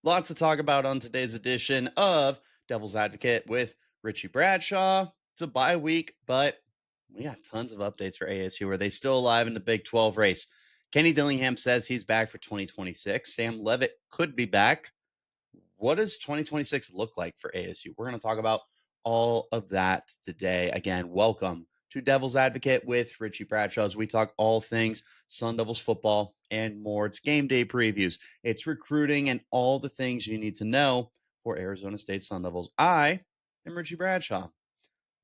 Lots to talk about on today's edition of Devil's Advocate with Richie Bradshaw. It's a bye week, but we got tons of updates for ASU. Are they still alive in the Big 12 race? Kenny Dillingham says he's back for 2026. Sam Leavitt could be back. What does 2026 look like for ASU? We're going to talk about all of that today. Again, welcome to Devil's Advocate with Richie Bradshaw as we talk all things Sun Devils football and more. It's game day previews, it's recruiting, and all the things you need to know for Arizona State Sun Devils. I am Richie Bradshaw.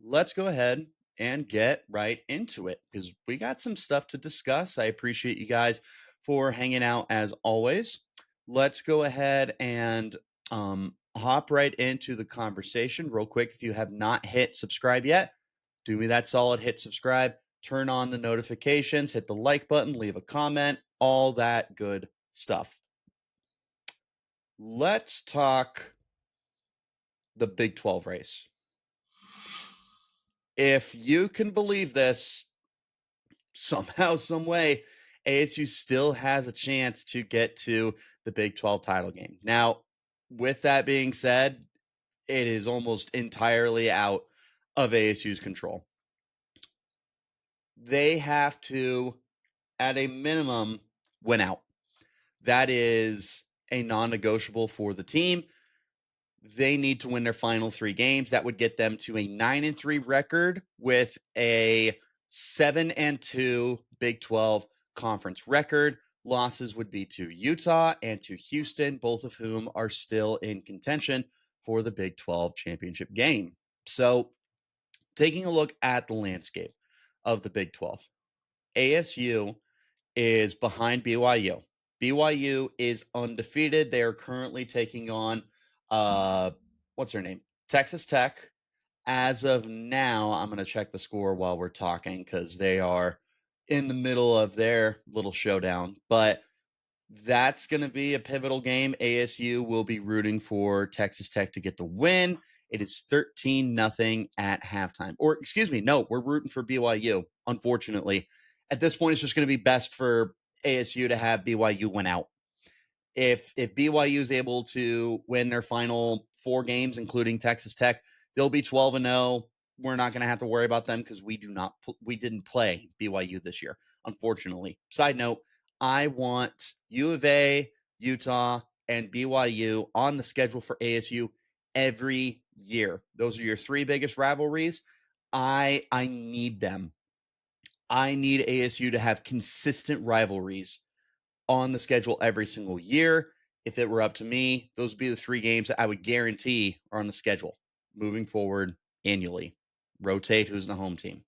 Let's go ahead and get right into it because we got some stuff to discuss. I appreciate you guys for hanging out as always. Let's go ahead and hop right into the conversation real quick. If you have not hit subscribe yet, do me that solid, hit subscribe, turn on the notifications, hit the like button, leave a comment, all that good stuff. Let's talk the Big 12 race. If you can believe this, somehow, some way, ASU still has a chance to get to the Big 12 title game. Now, with that being said, it is almost entirely out of ASU's control. They have to, at a minimum, win out. That is a non-negotiable for the team. They need to win their final 3 games. That would get them to a 9-3 record with a 7-2 Big 12 conference record. Losses would be to Utah and to Houston, both of whom are still in contention for the Big 12 championship game. So, taking a look at the landscape of the Big 12, ASU is behind BYU. BYU is undefeated. They are currently taking on what's their name? Texas Tech. As of now, I'm going to check the score while we're talking because they are in the middle of their little showdown. But that's going to be a pivotal game. ASU will be rooting for Texas Tech to get the win. It is 13-0 at halftime. Or, excuse me, no, we're rooting for BYU, unfortunately. At this point, it's just going to be best for ASU to have BYU win out. If BYU is able to win their final 4 games, including Texas Tech, they'll be 12-0. We're not going to have to worry about them because we didn't play BYU this year, unfortunately. Side note, I want U of A, Utah, and BYU on the schedule for ASU every year. Those are your 3 biggest rivalries. I need them. I need ASU to have consistent rivalries on the schedule every single year. If it were up to me, those would be the 3 games that I would guarantee are on the schedule moving forward annually. Rotate who's the home team.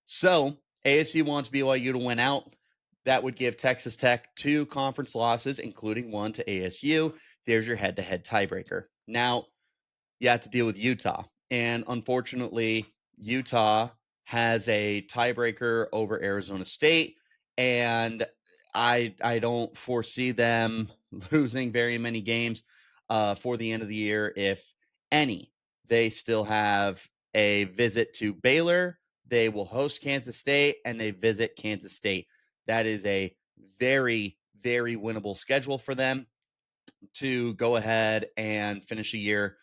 So ASU wants BYU to win out. That would give Texas Tech 2 conference losses, including 1 to ASU. There's your head-to-head tiebreaker. Now, you have to deal with Utah. And unfortunately, Utah has a tiebreaker over Arizona State. And I don't foresee them losing very many games for the end of the year, if any. They still have a visit to Baylor. They will host Kansas State, and they visit Kansas State. That is a very, very winnable schedule for them to go ahead and finish a year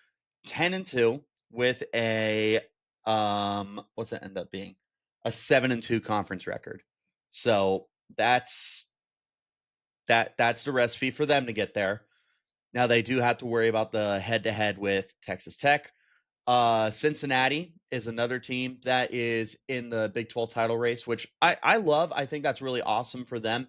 10-2 with a what's that end up being? A 7-2 conference record. So that's the recipe for them to get there. Now they do have to worry about the head-to-head with Texas Tech. Cincinnati is another team that is in the Big 12 title race, which I love. I think that's really awesome for them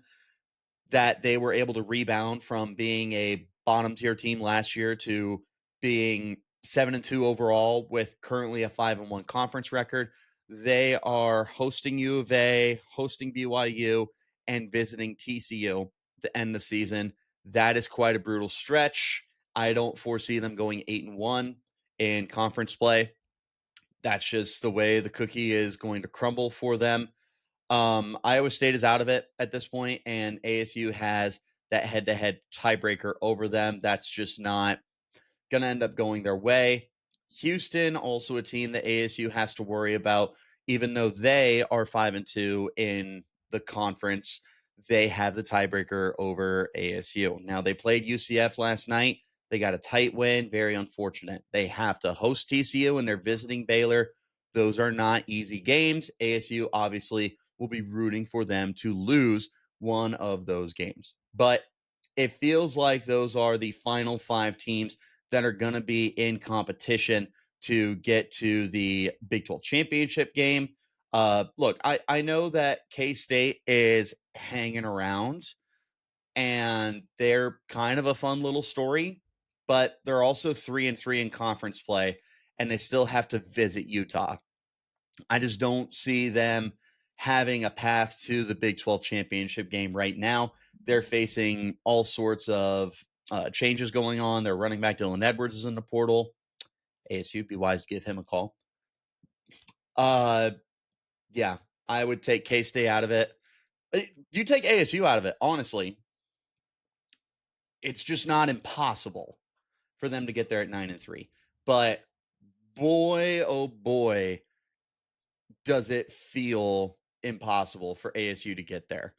that they were able to rebound from being a bottom tier team last year to being 7-2 overall with currently a 5-1 conference record. They are hosting U of A, hosting BYU, and visiting TCU to end the season. That is quite a brutal stretch. I don't foresee them going 8-1 in conference play. That's just the way the cookie is going to crumble for them. Iowa State is out of it at this point, and ASU has that head-to-head tiebreaker over them. That's just not going to end up going their way. Houston, also a team that ASU has to worry about, even though they are 5-2 in the conference. they have the tiebreaker over ASU. Now, they played UCF last night. They got a tight win. Very unfortunate. They have to host TCU and they're visiting Baylor. Those are not easy games. ASU obviously will be rooting for them to lose one of those games. But it feels like those are the final 5 teams that are going to be in competition to get to the Big 12 championship game. Look, I know that K-State is hanging around and they're kind of a fun little story, but they're also 3-3 in conference play and they still have to visit Utah. I just don't see them having a path to the Big 12 championship game right now. They're facing all sorts of changes going on. Their running back Dylan Edwards is in the portal. ASU, be wise to give him a call. Yeah, I would take K-State out of it. You take ASU out of it, honestly, it's just not impossible for them to get there at 9-3. But boy, oh boy, does it feel impossible for ASU to get there.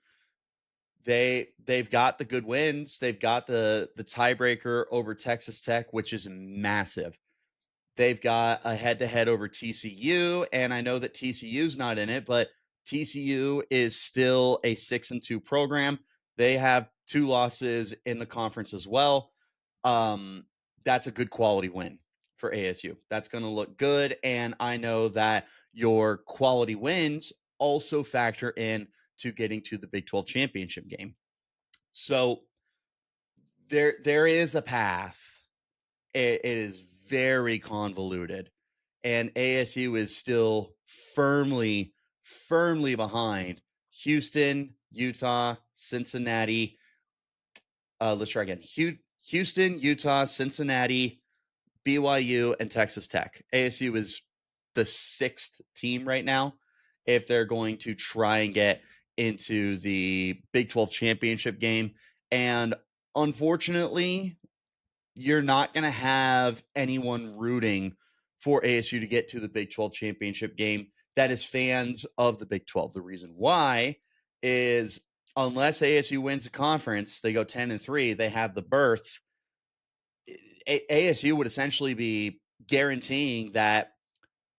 They've got the good wins. They've got the tiebreaker over Texas Tech, which is massive. They've got a head-to-head over TCU, and I know that TCU's not in it, but TCU is still a 6-2 program. They have 2 losses in the conference as well. That's a good quality win for ASU. That's going to look good, and I know that your quality wins also factor in to getting to the Big 12 championship game. So there is a path. It is very convoluted, and ASU is still firmly behind Houston, Utah, Cincinnati. Let's try again. Houston, Utah, Cincinnati, BYU, and Texas Tech. ASU is the 6th team right now if they're going to try and get into the Big 12 championship game. And unfortunately, you're not going to have anyone rooting for ASU to get to the Big 12 championship game that is fans of the Big 12. The reason why is unless ASU wins the conference, they go 10-3, they have the berth. ASU would essentially be guaranteeing that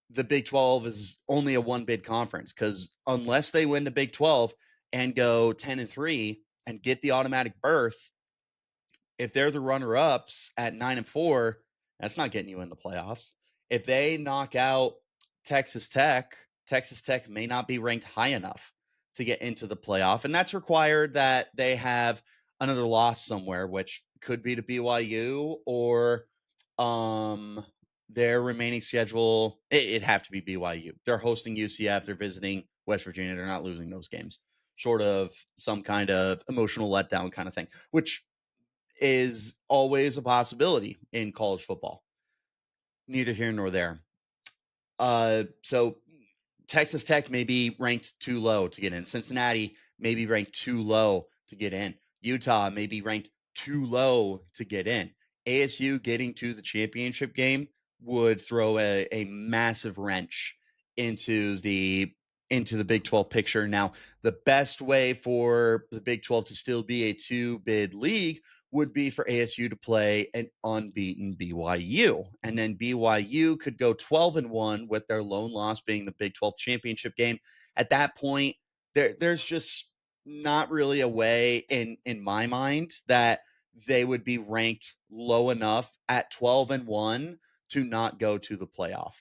the Big 12 is only a 1-bid conference, because unless they win the Big 12 and go 10-3 and get the automatic berth, if they're the runner-ups at 9-4, that's not getting you in the playoffs. If they knock out Texas Tech may not be ranked high enough to get into the playoff, and that's required that they have another loss somewhere, which could be to BYU or their remaining schedule. It'd have to be BYU. They're hosting UCF. They're visiting West Virginia. They're not losing those games, short of some kind of emotional letdown kind of thing, which is always a possibility in college football. Neither here nor there. So Texas Tech may be ranked too low to get in. Cincinnati may be ranked too low to get in. Utah may be ranked too low to get in. ASU getting to the championship game would throw a massive wrench into the Big 12 picture. Now, the best way for the Big 12 to still be a 2-bid league would be for ASU to play an unbeaten BYU. And then BYU could go 12-1 with their lone loss being the Big 12 championship game. At that point, there's just not really a way in my mind that they would be ranked low enough at 12-1 to not go to the playoff.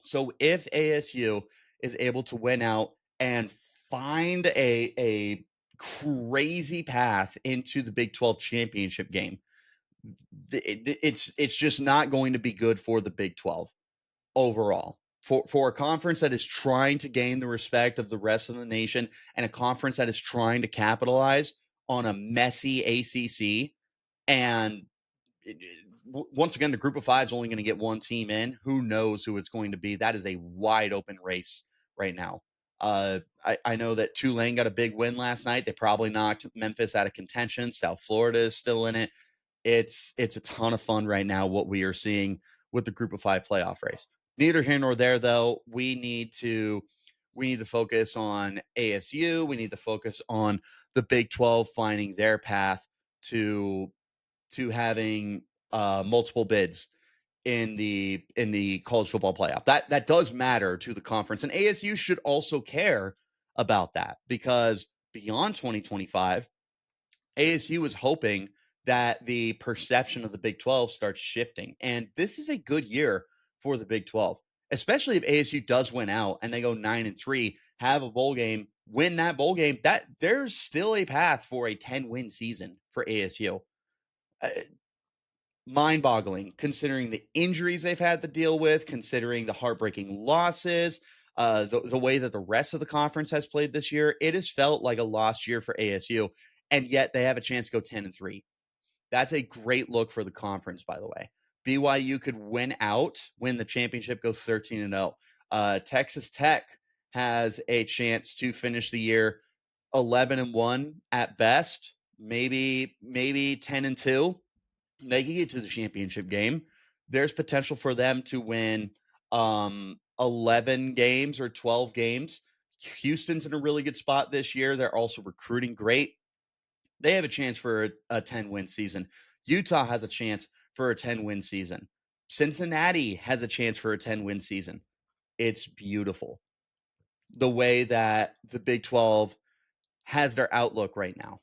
So if ASU is able to win out and find a crazy path into the Big 12 championship game, it's just not going to be good for the Big 12 overall. For a conference that is trying to gain the respect of the rest of the nation and a conference that is trying to capitalize on a messy ACC, and once again, the group of 5 is only going to get 1 team in. Who knows who it's going to be? That is a wide open race right now. I know that Tulane got a big win last night. They probably knocked Memphis out of contention. South Florida is still in it. It's a ton of fun right now, what we are seeing with the group of 5 playoff race. Neither here nor there, though. We need to We need to focus on ASU. We need to focus on the Big 12 finding their path to having multiple bids in the college football playoff. That does matter to the conference, and ASU should also care about that, because beyond 2025, ASU is hoping that the perception of the Big 12 starts shifting. And this is a good year for the Big 12, especially if ASU does win out and they go 9-3, have a bowl game, win that bowl game. That there's still a path for a 10-win season for ASU. Mind-boggling, considering the injuries they've had to deal with, considering the heartbreaking losses, the way that the rest of the conference has played this year. It has felt like a lost year for ASU, and yet they have a chance to go 10-3. That's a great look for the conference, by the way. BYU could win the championship, go 13-0. Texas Tech has a chance to finish the year 11-1 at best, maybe 10-2. They can get to the championship game. There's potential for them to win 11 games or 12 games. Houston's in a really good spot this year. They're also recruiting great. They have a chance for a 10-win season. Utah has a chance for a 10-win season. Cincinnati has a chance for a 10-win season. It's beautiful the way that the Big 12 has their outlook right now.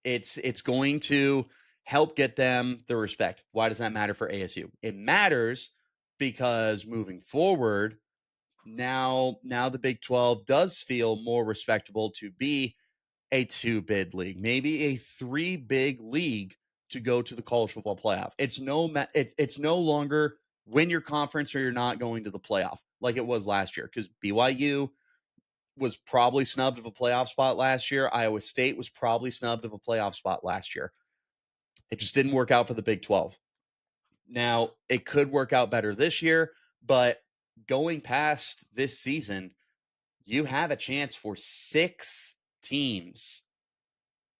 It's going to help get them the respect. Why does that matter for ASU? It matters because moving forward, now the Big 12 does feel more respectable to be a 2-bid league, maybe a 3-bid league to go to the college football playoff. It's no longer win your conference or you're not going to the playoff like it was last year, because BYU was probably snubbed of a playoff spot last year. Iowa State was probably snubbed of a playoff spot last year. It just didn't work out for the Big 12. Now, it could work out better this year, but going past this season, you have a chance for 6 teams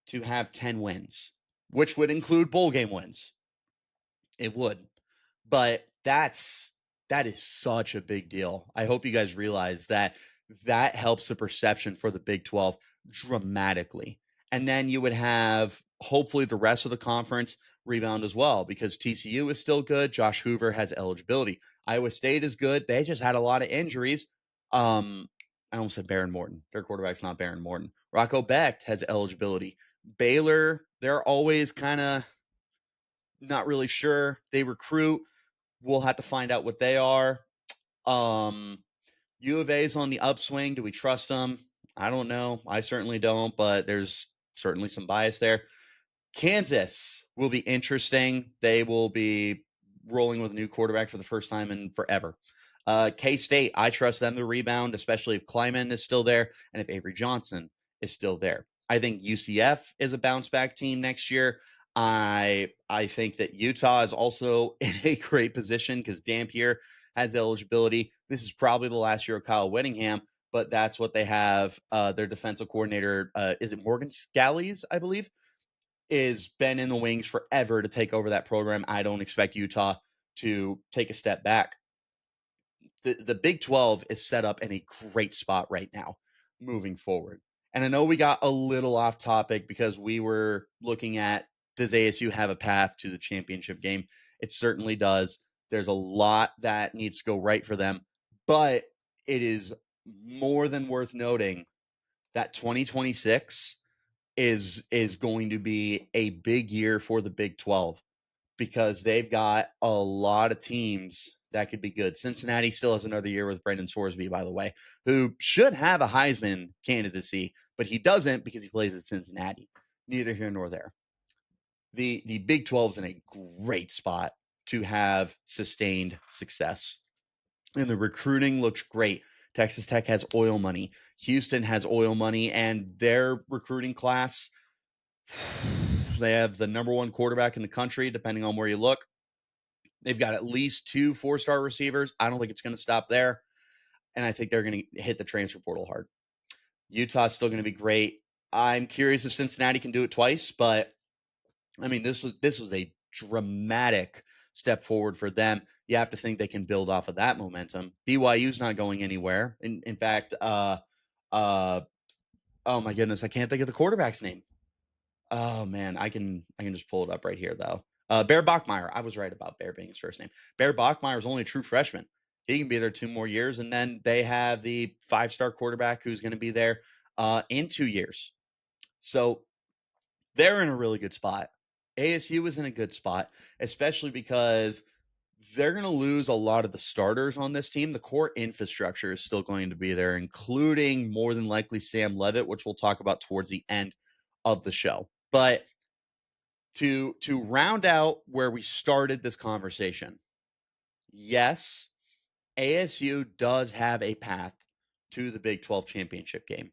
to have 10 wins, which would include bowl game wins. It would. But that is such a big deal. I hope you guys realize that helps the perception for the Big 12 dramatically. And then you would have hopefully the rest of the conference rebound as well, because TCU is still good. Josh Hoover has eligibility. Iowa State is good. They just had a lot of injuries. I almost said Baron Morton. Their quarterback's not Baron Morton. Rocco Becht has eligibility. Baylor, they're always kind of not really sure. They recruit. We'll have to find out what they are. U of A is on the upswing. Do we trust them? I don't know. I certainly don't, but there's certainly some bias there. Kansas will be interesting. They will be rolling with a new quarterback for the first time in forever. K-State, I trust them to rebound, especially if Kleiman is still there and if Avery Johnson is still there. I think UCF is a bounce back team next year. I think that Utah is also in a great position because Dampier has eligibility. This is probably the last year of Kyle Whittingham, but that's what they have. Their defensive coordinator, is it Morgan Scalise, I believe, is been in the wings forever to take over that program. I don't expect Utah to take a step back. The Big 12 is set up in a great spot right now moving forward. And I know we got a little off topic because we were looking at, does ASU have a path to the championship game? It certainly does. There's a lot that needs to go right for them, but it is more than worth noting that 2026 is going to be a big year for the Big 12 because they've got a lot of teams that could be good. Cincinnati still has another year with Brendan Sorsby, by the way, who should have a Heisman candidacy, but he doesn't because he plays at Cincinnati. Neither here nor there. The Big 12 is in a great spot to have sustained success. And the recruiting looks great. Texas Tech has oil money. Houston has oil money, and their recruiting class, they have the number 1 quarterback in the country, depending on where you look. They've got at least 2 4-star receivers. I don't think it's going to stop there. And I think they're going to hit the transfer portal hard. Utah's still going to be great. I'm curious if Cincinnati can do it twice, but I mean, this was a dramatic step forward for them. You have to think they can build off of that momentum. BYU's not going anywhere. In fact, oh my goodness, I can't think of the quarterback's name. Oh man, I can just pull it up right here though. Bear Bachmeyer. I was right about Bear being his first name. Bear Bachmeyer is only a true freshman. He can be there 2 more years, and then they have the 5-star quarterback who's going to be there in 2 years. So they're in a really good spot. ASU is in a good spot, especially because they're going to lose a lot of the starters on this team. The core infrastructure is still going to be there, including more than likely Sam Leavitt, which we'll talk about towards the end of the show. But to round out where we started this conversation, yes, ASU does have a path to the Big 12 championship game,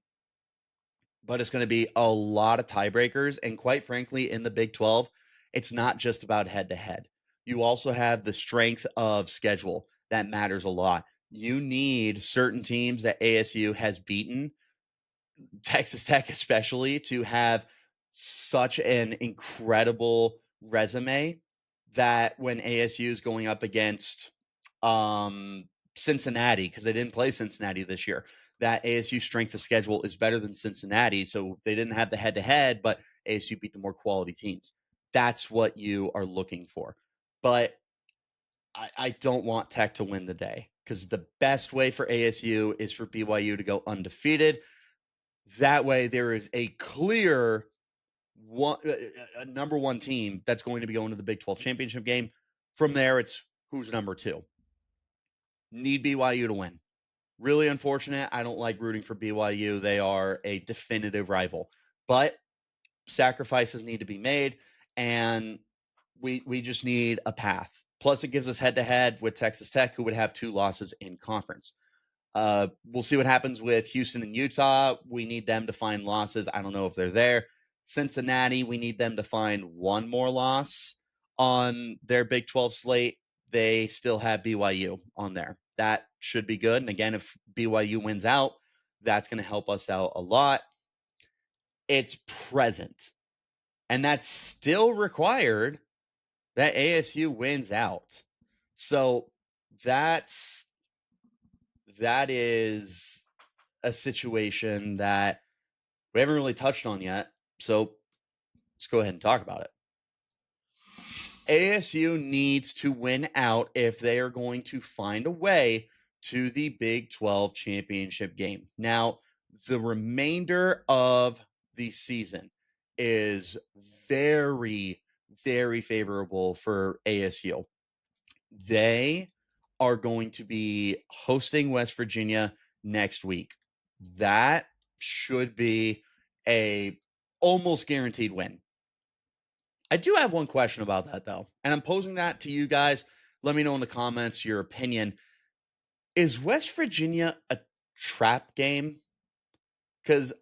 but it's going to be a lot of tiebreakers. And quite frankly, in the Big 12, it's not just about head to head. You also have the strength of schedule that matters a lot. You need certain teams that ASU has beaten, Texas Tech especially, to have such an incredible resume that when ASU is going up against Cincinnati, because they didn't play Cincinnati this year, that ASU strength of schedule is better than Cincinnati. So they didn't have the head to head, but ASU beat the more quality teams. That's what you are looking for. But I don't want Tech to win the day, because the best way for ASU is for BYU to go undefeated. That way, there is a clear number one team that's going to be going to the Big 12 championship game. From there, it's who's number 2. Need BYU to win. Really unfortunate. I don't like rooting for BYU. They are a definitive rival, but sacrifices need to be made, and we just need a path. Plus, it gives us head-to-head with Texas Tech, who would have 2 losses in conference. We'll see what happens with Houston and Utah. We need them to find losses. I don't know if they're there. Cincinnati, we need them to find 1 more loss on their Big 12 slate. They still have BYU on there. That should be good. And again, if BYU wins out, that's going to help us out a lot. It's present. And that's still required that ASU wins out. So that is a situation that we haven't really touched on yet. So let's go ahead and talk about it. ASU needs to win out if they are going to find a way to the Big 12 championship game. Now, the remainder of the season is very, very favorable for ASU. They are going to be hosting West Virginia next week. That should be a almost guaranteed win. I do have one question about that, though, and I'm posing that to you guys. Let me know in the comments your opinion. Is West Virginia a trap game? Because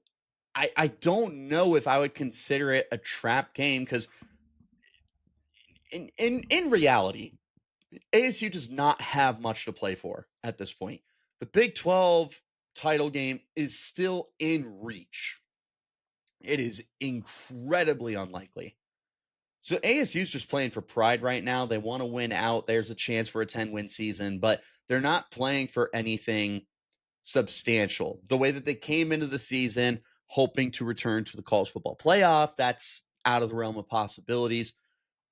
I don't know if I would consider it a trap game, because in reality, ASU does not have much to play for at this point. The Big 12 title game is still in reach. It is incredibly unlikely. So ASU's just playing for pride right now. They want to win out. There's a chance for a 10-win season, but they're not playing for anything substantial. The way that they came into the season hoping to return to the college football playoff, that's out of the realm of possibilities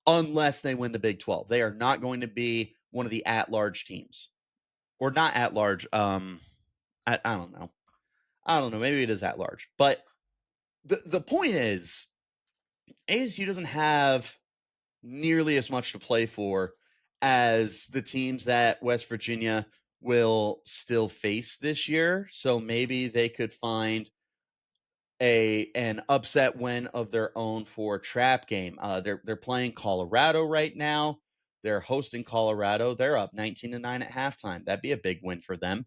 unless they win the Big 12. They are not going to be one of the at-large teams. Or not at-large. I don't know. I don't know. Maybe it is at-large. But the point is, ASU doesn't have nearly as much to play for as the teams that West Virginia will still face this year. So maybe they could find an upset win of their own for a trap game. They're playing Colorado right now. They're hosting Colorado. They're up 19-9 at halftime. That'd be a big win for them.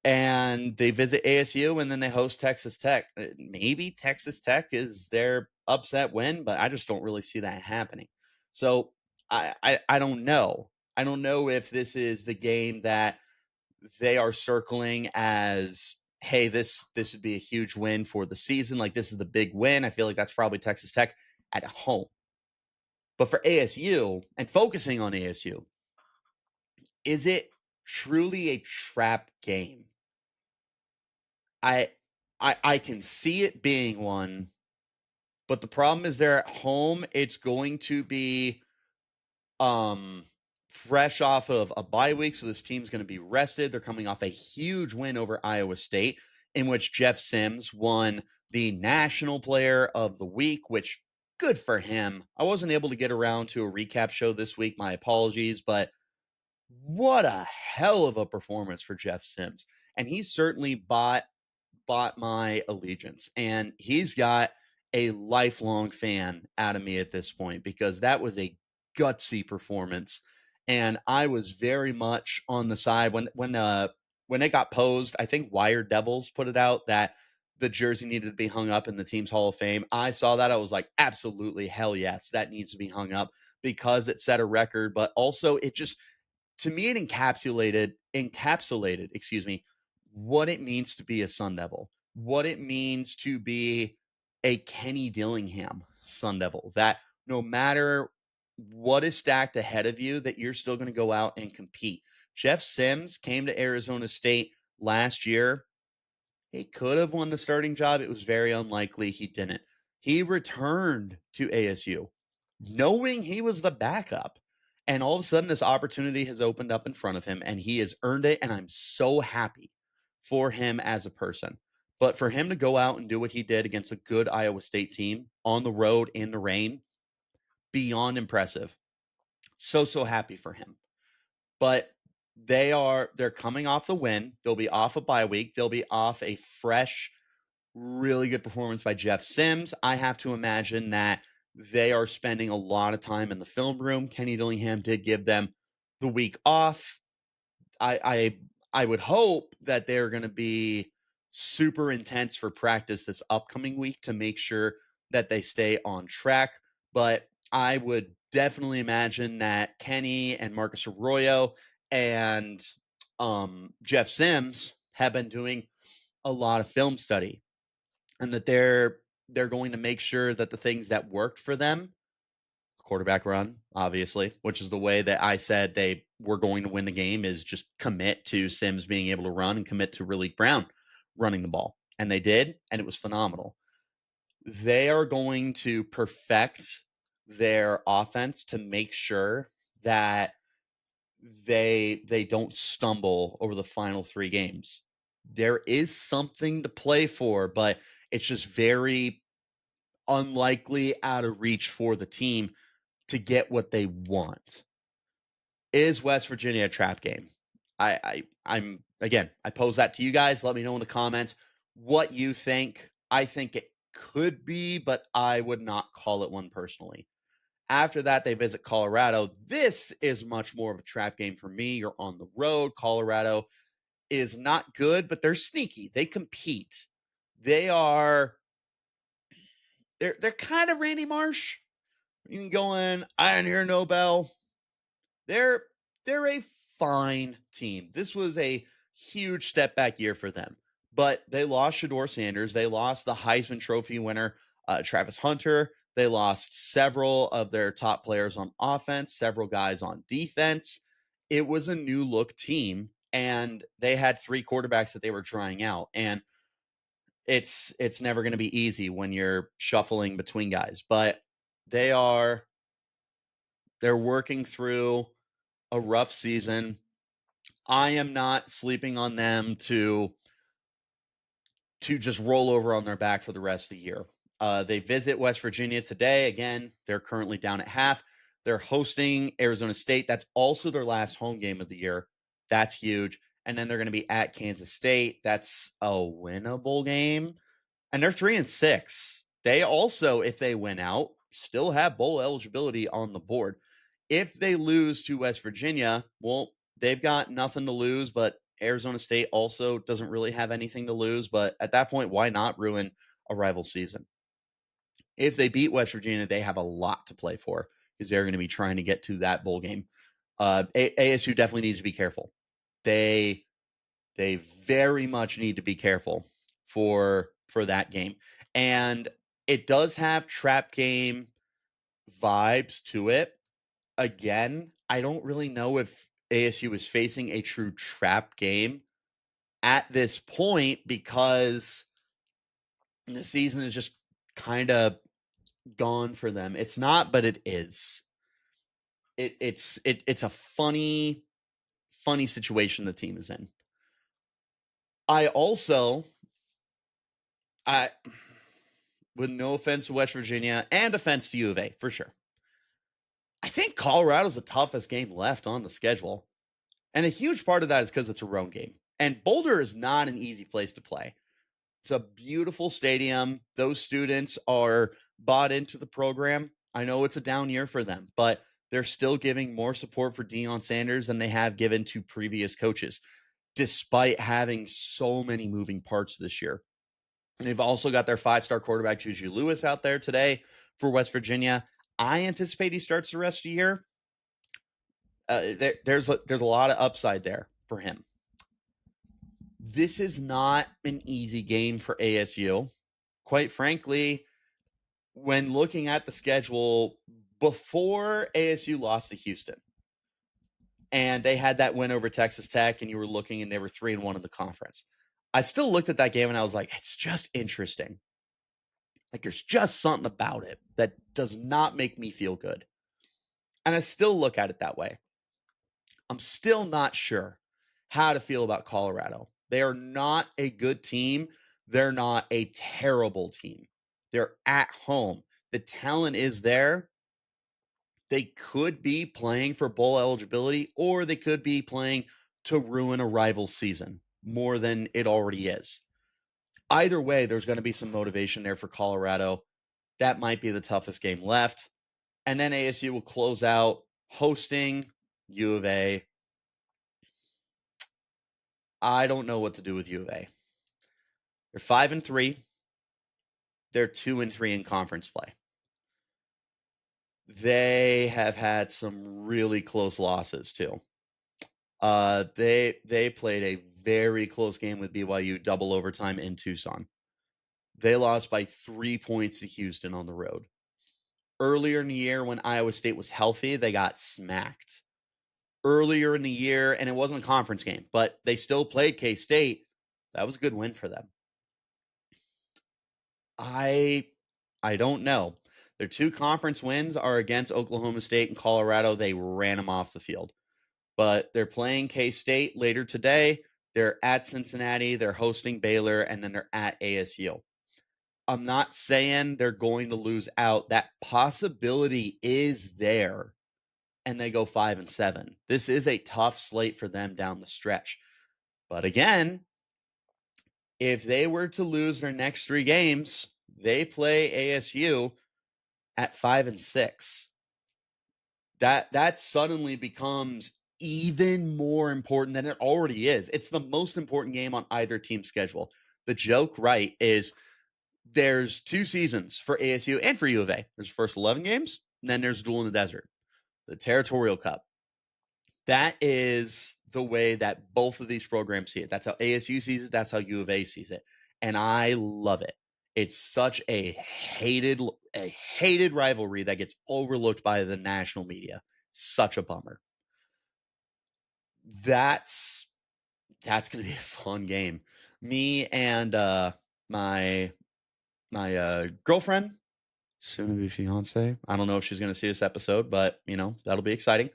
And they visit ASU, and then they host Texas Tech. Maybe Texas Tech is their upset win, but I just don't really see that happening. So I don't know. I don't know if this is the game that they are circling as, hey, this would be a huge win for the season. Like, this is the big win. I feel like that's probably Texas Tech at home. But for ASU, and focusing on ASU, is it truly a trap game? I I can see it being one, but the problem is they're at home. It's going to be fresh off of a bye week, so this team's going to be rested. They're coming off a huge win over Iowa State, in which Jeff Sims won the National Player of the Week, which good for him. I wasn't able to get around to a recap show this week. My apologies, but what a hell of a performance for Jeff Sims. And he certainly bought my allegiance. And he's got a lifelong fan out of me at this point because that was a gutsy performance. And I was very much on the side when it got posed. I think Wired Devils put it out that the jersey needed to be hung up in the team's Hall of Fame. I saw that. I was like, absolutely, hell yes, that needs to be hung up because it set a record, but also it just, to me, it encapsulated, excuse me, what it means to be a Sun Devil, what it means to be a Kenny Dillingham Sun Devil, that no matter what is stacked ahead of you, that you're still going to go out and compete. Jeff Sims came to Arizona State last year. He could have won the starting job. It was very unlikely he didn't. He returned to ASU knowing he was the backup. And all of a sudden, this opportunity has opened up in front of him and he has earned it. And I'm so happy for him as a person. But for him to go out and do what he did against a good Iowa State team on the road in the rain, beyond impressive. So happy for him. But they're coming off the win. They'll be off a bye week. They'll be off a fresh, really good performance by Jeff Sims. I have to imagine that they are spending a lot of time in the film room. Kenny Dillingham did give them the week off. I would hope that they're going to be super intense for practice this upcoming week to make sure that they stay on track. But I would definitely imagine that Kenny and Marcus Arroyo and Jeff Sims have been doing a lot of film study, and that they're going to make sure that the things that worked for them, quarterback run, obviously, which is the way that I said they were going to win the game, is just commit to Sims being able to run and commit to Raleek Brown running the ball. And they did, and it was phenomenal. They are going to perfect their offense to make sure that they don't stumble over the final 3 games. There is something to play for, but it's just very unlikely, out of reach for the team to get what they want. Is West Virginia a trap game? I'm again, I pose that to you guys. Let me know in the comments what you think. I think it could be, but I would not call it one personally. After that, they visit Colorado. This is much more of a trap game for me. You're on the road. Colorado is not good, but they're sneaky. They compete. They're kind of Randy Marsh. You can go in, I didn't hear no bell. They're a fine team. This was a huge step back year for them, but they lost Shedeur Sanders. They lost the Heisman Trophy winner, Travis Hunter. They lost several of their top players on offense, several guys on defense. It was a new look team, and they had 3 quarterbacks that they were trying out. And it's never going to be easy when you're shuffling between guys, but they're working through a rough season. I am not sleeping on them to just roll over on their back for the rest of the year. They visit West Virginia today. Again, they're currently down at half. They're hosting Arizona State. That's also their last home game of the year. That's huge. And then they're going to be at Kansas State. That's a winnable game. And they're 3-6. They also, if they win out, still have bowl eligibility on the board. If they lose to West Virginia, well, they've got nothing to lose, but Arizona State also doesn't really have anything to lose. But at that point, why not ruin a rival season? If they beat West Virginia, they have a lot to play for because they're going to be trying to get to that bowl game. ASU definitely needs to be careful. They very much need to be careful for that game. And it does have trap game vibes to it. Again, I don't really know if ASU is facing a true trap game at this point because the season is just kind of gone for them. It's not, but it is. It's a funny situation the team is in. I also, with no offense to West Virginia and offense to U of A, for sure, I think Colorado's the toughest game left on the schedule. And a huge part of that is because it's a road game. And Boulder is not an easy place to play. It's a beautiful stadium. Those students are bought into the program. I know it's a down year for them, but they're still giving more support for Deion Sanders than they have given to previous coaches, despite having so many moving parts this year. They've also got their 5-star quarterback, Juju Lewis, out there today for West Virginia. I anticipate he starts the rest of the year. There's a lot of upside there for him. This is not an easy game for ASU. Quite frankly, when looking at the schedule before ASU lost to Houston, and they had that win over Texas Tech, and you were looking and they were 3-1 in the conference, I still looked at that game and I was like, it's just interesting. Like, there's just something about it that does not make me feel good. And I still look at it that way. I'm still not sure how to feel about Colorado. They are not a good team. They're not a terrible team. They're at home. The talent is there. They could be playing for bowl eligibility, or they could be playing to ruin a rival season more than it already is. Either way, there's going to be some motivation there for Colorado. That might be the toughest game left. And then ASU will close out hosting U of A. I don't know what to do with U of A. They're 5-3. They're 2-3 in conference play. They have had some really close losses too. They played a very close game with BYU, double overtime in Tucson. They lost by 3 points to Houston on the road. Earlier in the year, when Iowa State was healthy, they got smacked. Earlier in the year, and it wasn't a conference game, but they still played K-State. That was a good win for them. I don't know. Their 2 conference wins are against Oklahoma State and Colorado. They ran them off the field. But they're playing K-State later today. They're at Cincinnati. They're hosting Baylor, and then they're at ASU. I'm not saying they're going to lose out. That possibility is there, and they go 5-7. This is a tough slate for them down the stretch. But again, if they were to lose their next 3 games, they play ASU at 5-6. That suddenly becomes even more important than it already is. It's the most important game on either team's schedule. The joke, right, is there's 2 seasons for ASU and for U of A. There's the first 11 games, and then there's Duel in the Desert, the Territorial Cup. That is the way that both of these programs see it. That's how ASU sees it. That's how U of A sees it. And I love it. It's such a hated rivalry that gets overlooked by the national media. Such a bummer. That's going to be a fun game. Me and my girlfriend, soon to be fiance. I don't know if she's going to see this episode, but that'll be exciting.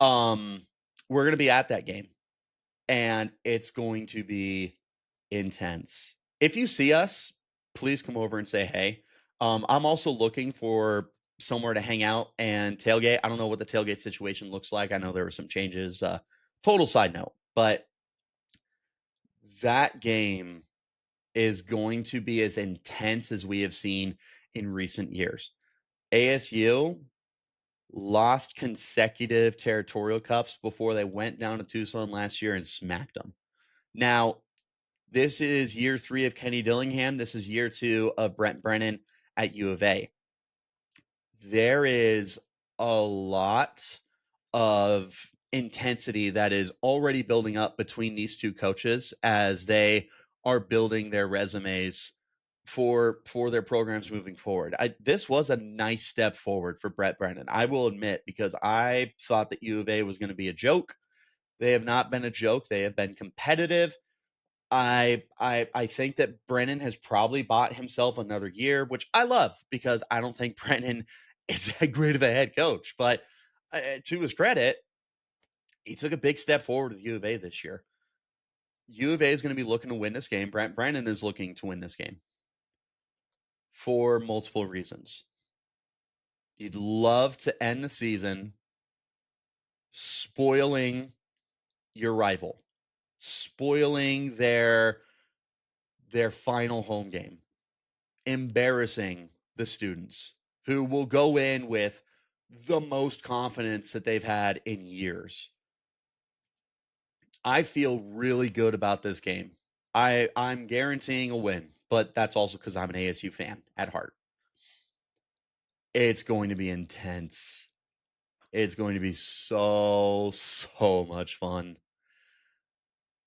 We're going to be at that game, and it's going to be intense. If you see us, please come over and say hey. I'm also looking for somewhere to hang out and tailgate. I don't know what the tailgate situation looks like. I know there were some changes. Total side note, but that game is going to be as intense as we have seen in recent years. ASU lost consecutive territorial cups before they went down to Tucson last year and smacked them. Now, this is year 3 of Kenny Dillingham. This is year 2 of Brent Brennan at U of A. There is a lot of intensity that is already building up between these 2 coaches as they are building their resumes for their programs moving forward. This was a nice step forward for Brett Brennan, I will admit, because I thought that U of A was going to be a joke. They have not been a joke. They have been competitive. I think that Brennan has probably bought himself another year, which I love because I don't think Brennan is that great of a head coach. But to his credit, he took a big step forward with U of A this year. U of A is going to be looking to win this game. Brent Brennan is looking to win this game for multiple reasons. You'd love to end the season spoiling your rival, spoiling their final home game, embarrassing the students who will go in with the most confidence that they've had in years. I feel really good about this game. I'm guaranteeing a win, but that's also because I'm an ASU fan at heart. It's going to be intense. It's going to be so much fun.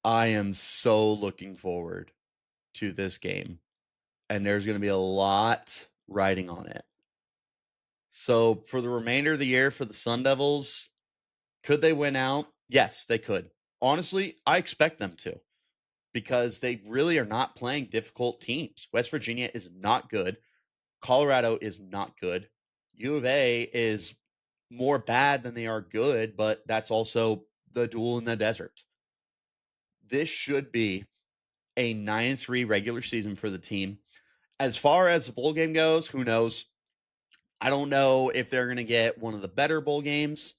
I am so looking forward to this game, and there's going to be a lot riding on it. So for the remainder of the year for the Sun Devils, could they win out? Yes, they could. Honestly, I expect them to, because they really are not playing difficult teams. West Virginia is not good. Colorado is not good. U of A is more bad than they are good, but that's also the duel in the desert. This should be a 9-3 regular season for the team. As far as the bowl game goes, who knows? I don't know if they're going to get one of the better bowl games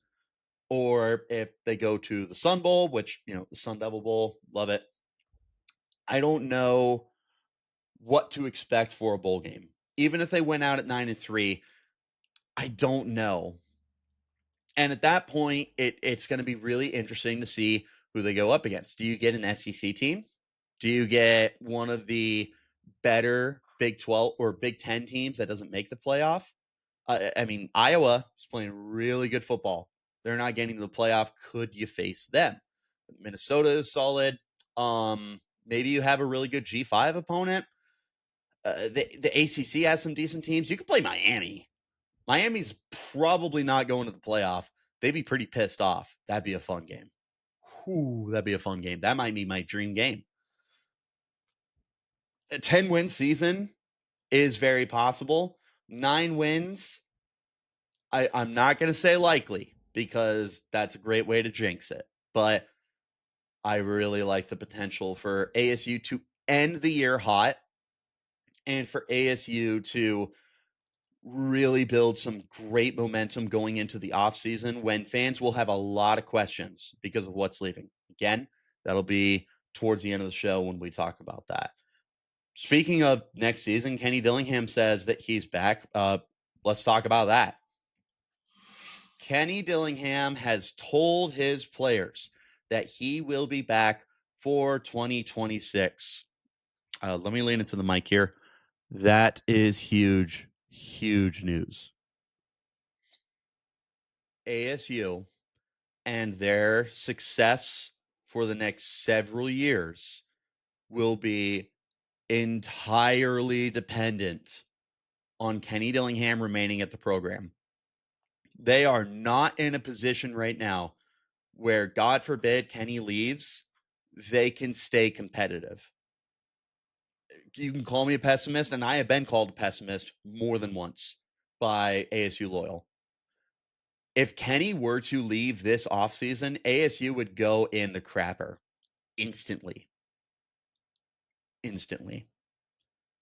or if they go to the Sun Bowl, which, the Sun Devil Bowl, love it. I don't know what to expect for a bowl game. Even if they went out at 9-3, I don't know. And at that point, it's going to be really interesting to see who they go up against. Do you get an SEC team? Do you get one of the better Big 12 or Big 10 teams that doesn't make the playoff? I mean, Iowa is playing really good football. They're not getting to the playoff. Could you face them? Minnesota is solid. Maybe you have a really good G5 opponent. The ACC has some decent teams. You could play Miami. Miami's probably not going to the playoff. They'd be pretty pissed off. That'd be a fun game. Ooh, that'd be a fun game. That might be my dream game. A 10-win season is very possible. 9 wins, I'm not going to say likely because that's a great way to jinx it. But I really like the potential for ASU to end the year hot and for ASU to really build some great momentum going into the offseason when fans will have a lot of questions because of what's leaving. Again, that'll be towards the end of the show when we talk about that. Speaking of next season, Kenny Dillingham says that he's back. Let's talk about that. Kenny Dillingham has told his players that he will be back for 2026. Let me lean into the mic here. That is huge, huge news. ASU and their success for the next several years will be entirely dependent on Kenny Dillingham remaining at the program. They are not in a position right now where, God forbid, Kenny leaves, they can stay competitive. You can call me a pessimist, and I have been called a pessimist more than once by ASU Loyal. If Kenny were to leave this offseason, ASU would go in the crapper instantly.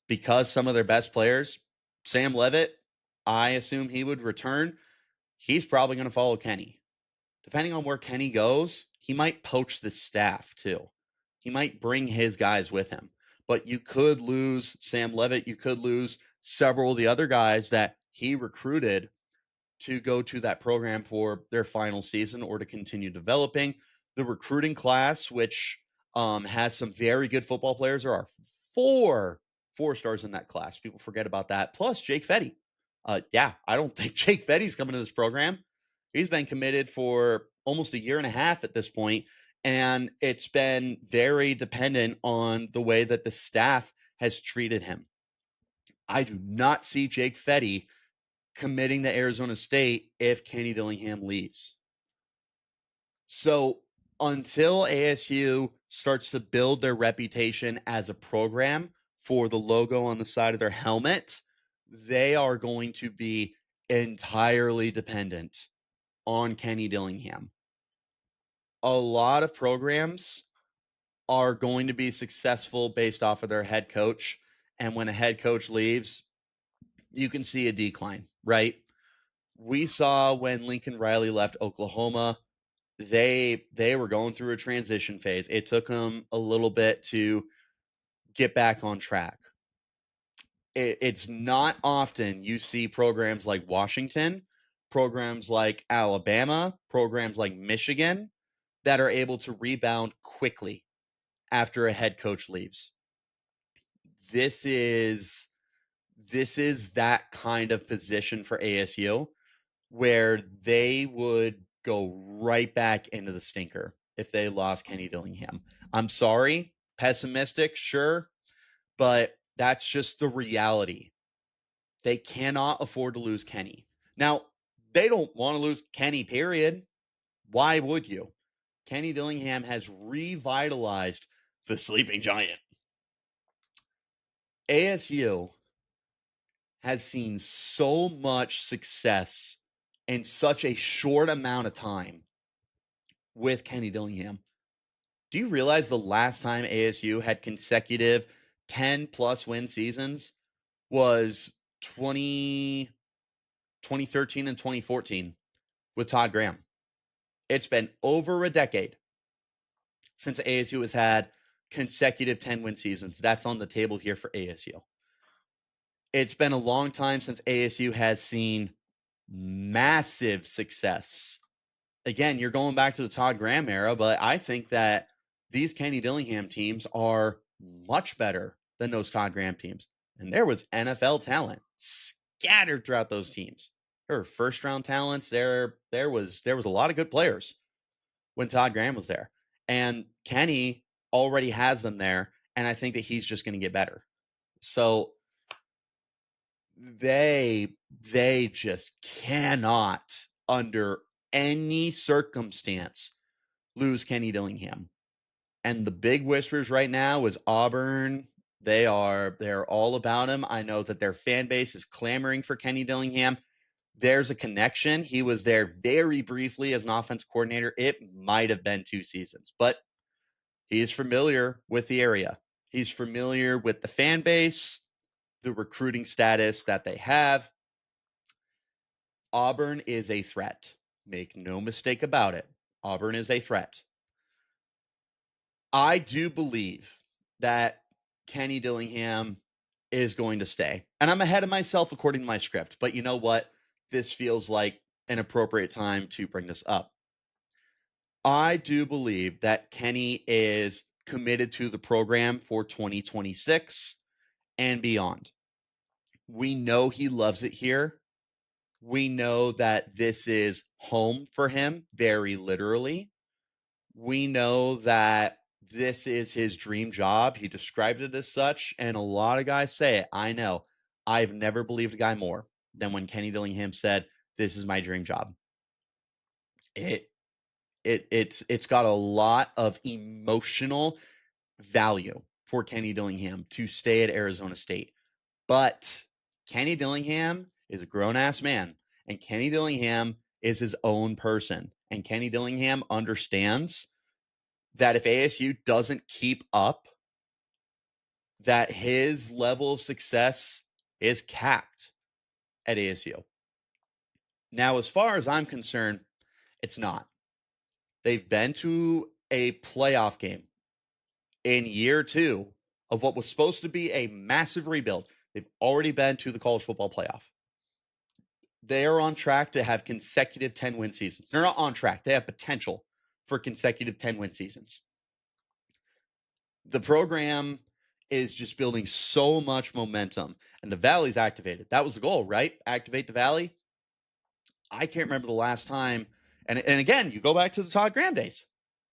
Because some of their best players, Sam Leavitt, I assume he would return. He's probably going to follow Kenny. Depending on where Kenny goes, he might poach the staff too. He might bring his guys with him. But you could lose Sam Leavitt. You could lose several of the other guys that he recruited to go to that program for their final season or to continue developing. The recruiting class, which has some very good football players. There are four stars in that class. People forget about that. Plus Jake Fetty. I don't think Jake Fetty's coming to this program. He's been committed for almost a year and a half at this point, and it's been very dependent on the way that the staff has treated him. I do not see Jake Fetty committing to Arizona State if Kenny Dillingham leaves. So until ASU starts to build their reputation as a program for the logo on the side of their helmet, they are going to be entirely dependent on Kenny Dillingham. A lot of programs are going to be successful based off of their head coach. And when a head coach leaves, you can see a decline, right? We saw when Lincoln Riley left Oklahoma, they were going through a transition phase. It took them a little bit to get back on track. It's not often you see programs like Washington, programs like Alabama, programs like Michigan that are able to rebound quickly after a head coach leaves. This is that kind of position for ASU where they would go right back into the stinker if they lost Kenny Dillingham. I'm sorry, pessimistic, sure, but that's just the reality. They cannot afford to lose Kenny. Now, they don't want to lose Kenny, period. Why would you? Kenny Dillingham has revitalized the sleeping giant. ASU has seen so much success in such a short amount of time with Kenny Dillingham. Do you realize the last time ASU had consecutive 10 plus win seasons was 2013 and 2014 with Todd Graham? It's been over a decade since ASU has had consecutive 10 win seasons. That's on the table here for ASU. It's been a long time since ASU has seen massive success. Again, you're going back to the Todd Graham era, but I think that these Kenny Dillingham teams are much better than those Todd Graham teams. And there was NFL talent scattered throughout those teams. There were first round talents. There was a lot of good players when Todd Graham was there. And Kenny already has them there. And I think that he's just going to get better. So they just cannot, under any circumstance, lose Kenny Dillingham. And the big whispers right now is Auburn. They're all about him. I know that their fan base is clamoring for Kenny Dillingham. There's a connection. He was there very briefly as an offense coordinator. It might have been 2 seasons, but he's familiar with the area. He's familiar with the fan base, the recruiting status that they have. Auburn is a threat. Make no mistake about it. Auburn is a threat. I do believe that Kenny Dillingham is going to stay. And I'm ahead of myself according to my script. But you know what? This feels like an appropriate time to bring this up. I do believe that Kenny is committed to the program for 2026 and beyond. We know he loves it here. We know that this is home for him, very literally. We know that this is his dream job. He described it as such, and a lot of guys say it. I know. I've never believed a guy more than when Kenny Dillingham said, "This is my dream job." It's got a lot of emotional value for Kenny Dillingham to stay at Arizona State. But Kenny Dillingham is a grown-ass man, and Kenny Dillingham is his own person. And Kenny Dillingham understands that if ASU doesn't keep up, that his level of success is capped at ASU. Now, as far as I'm concerned, it's not. They've been to a playoff game in year 2 of what was supposed to be a massive rebuild. They've already been to the college football playoff. They are on track to have consecutive 10-win seasons. They're not on track. They have potential for consecutive 10-win seasons. The program is just building so much momentum, and the Valley's activated. That was the goal, right? Activate the Valley. I can't remember the last time, and again, you go back to the Todd Graham days,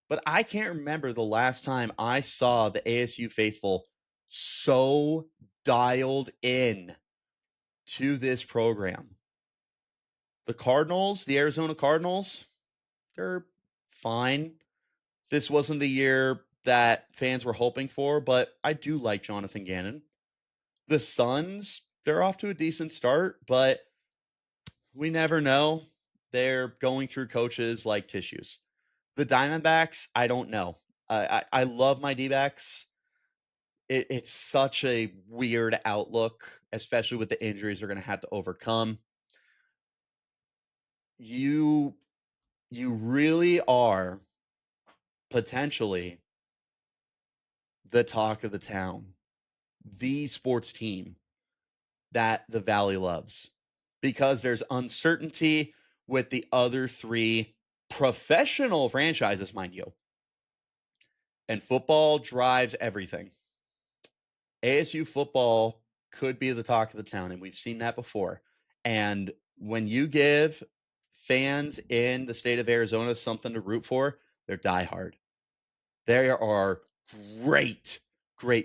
but I can't remember the last time I saw the ASU faithful so dialed in to this program. The Cardinals, the Arizona Cardinals, they're fine. This wasn't the year that fans were hoping for, but I do like Jonathan Gannon. The Suns, they're off to a decent start, but we never know. They're going through coaches like tissues. The Diamondbacks, I don't know. I love my D-backs. It's such a weird outlook, especially with the injuries they're going to have to overcome. You really are potentially the talk of the town, the sports team that the Valley loves, because there's uncertainty with the other three professional franchises, mind you. And football drives everything. ASU football could be the talk of the town, and we've seen that before. And when you give fans in the state of Arizona something to root for, they're diehard. There are great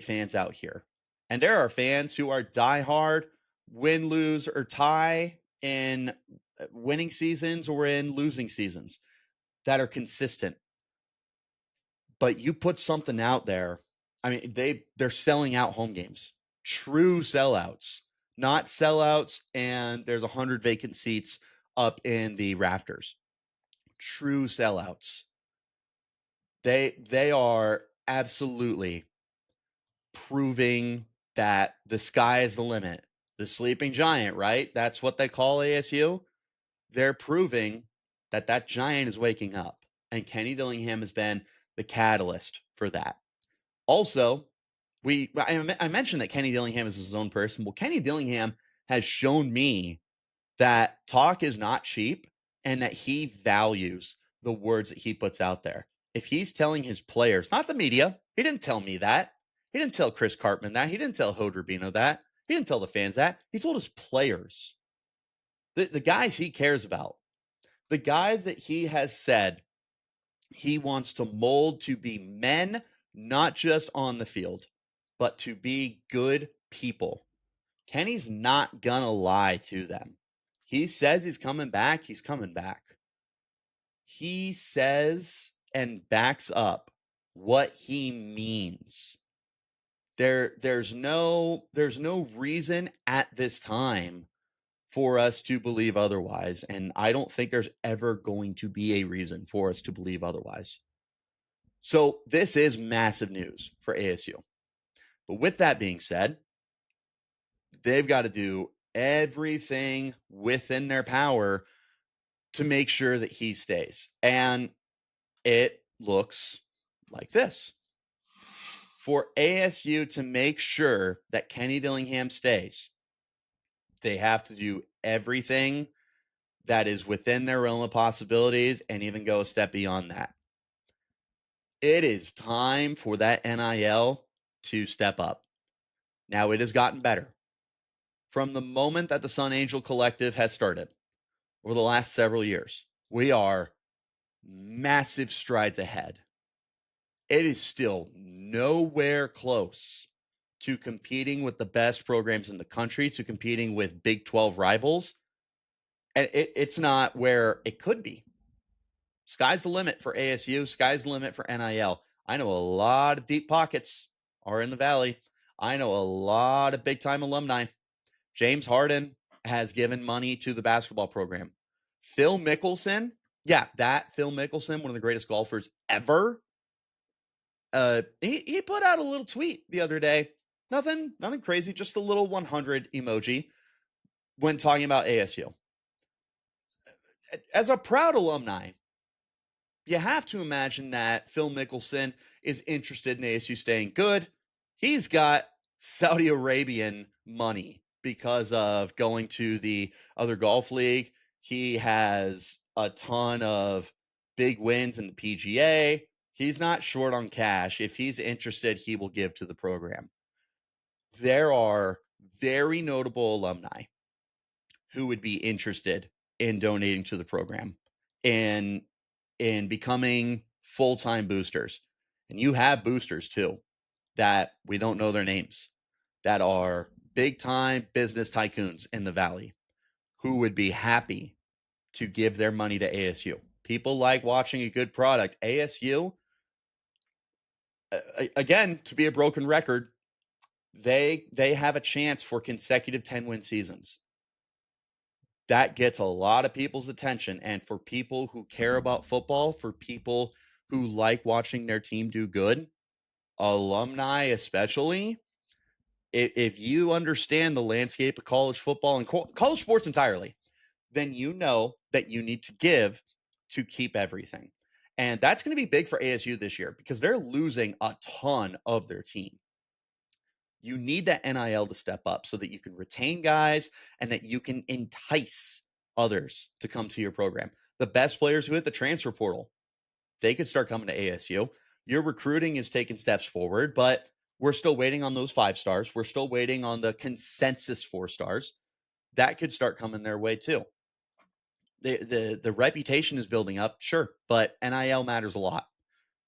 fans out here. And there are fans who are diehard, win, lose, or tie in winning seasons or in losing seasons that are consistent. But you put something out there, I mean, they're selling out home games. True sellouts, not sellouts, and there's 100 vacant seats up in the rafters. True sellouts. They are absolutely proving that the sky is the limit. The sleeping giant, right? That's what they call ASU. They're proving that that giant is waking up. And Kenny Dillingham has been the catalyst for that. Also, I mentioned that Kenny Dillingham is his own person. Well, Kenny Dillingham has shown me that talk is not cheap and that he values the words that he puts out there. If he's telling his players, not the media, he didn't tell me that. He didn't tell Chris Cartman that. He didn't tell Hode Rubino that. He didn't tell the fans that. He told his players, the guys he cares about, the guys that he has said he wants to mold to be men, not just on the field, but to be good people. Kenny's not gonna lie to them. He says he's coming back. He's coming back. He says and backs up what he means. There's no reason at this time for us to believe otherwise, and I don't think there's ever going to be a reason for us to believe otherwise. So this is massive news for ASU. But with that being said, they've got to do everything within their power to make sure that he stays. And it looks like this. For ASU to make sure that Kenny Dillingham stays, they have to do everything that is within their realm of possibilities and even go a step beyond that. It is time for that NIL to step up. Now, it has gotten better. From the moment that the Sun Angel Collective has started over the last several years, we are massive strides ahead. It is still nowhere close to competing with the best programs in the country, to competing with Big 12 rivals. And it's not where it could be. Sky's the limit for ASU. Sky's the limit for NIL. I know a lot of deep pockets are in the Valley. I know a lot of big-time alumni. James Harden has given money to the basketball program. Phil Mickelson, Phil Mickelson, one of the greatest golfers ever. He put out a little tweet the other day. Nothing crazy, just a little 100 emoji when talking about ASU. As a proud alumni, you have to imagine that Phil Mickelson is interested in ASU staying good. He's got Saudi Arabian money because of going to the other golf league. He has a ton of big wins in the PGA. He's not short on cash. If he's interested, he will give to the program. There are very notable alumni who would be interested in donating to the program and in becoming full-time boosters. And you have boosters too. that we don't know their names, that are big time business tycoons in the Valley who would be happy to give their money to ASU. People like watching a good product. ASU, again, to be a broken record, they have a chance for consecutive 10-win seasons. That gets a lot of people's attention. And for people who care about football, for people who like watching their team do good, alumni especially, if you understand the landscape of college football and college sports entirely, then you know that you need to give to keep everything. And that's going to be big for ASU this year because they're losing a ton of their team. You need that NIL to step up so that you can retain guys and that you can entice others to come to your program. The best players who hit the transfer portal, they could start coming to ASU. Your recruiting is taking steps forward, but we're still waiting on those 5 stars. We're still waiting on the consensus 4 stars. That could start coming their way too. The reputation is building up, sure, but NIL matters a lot.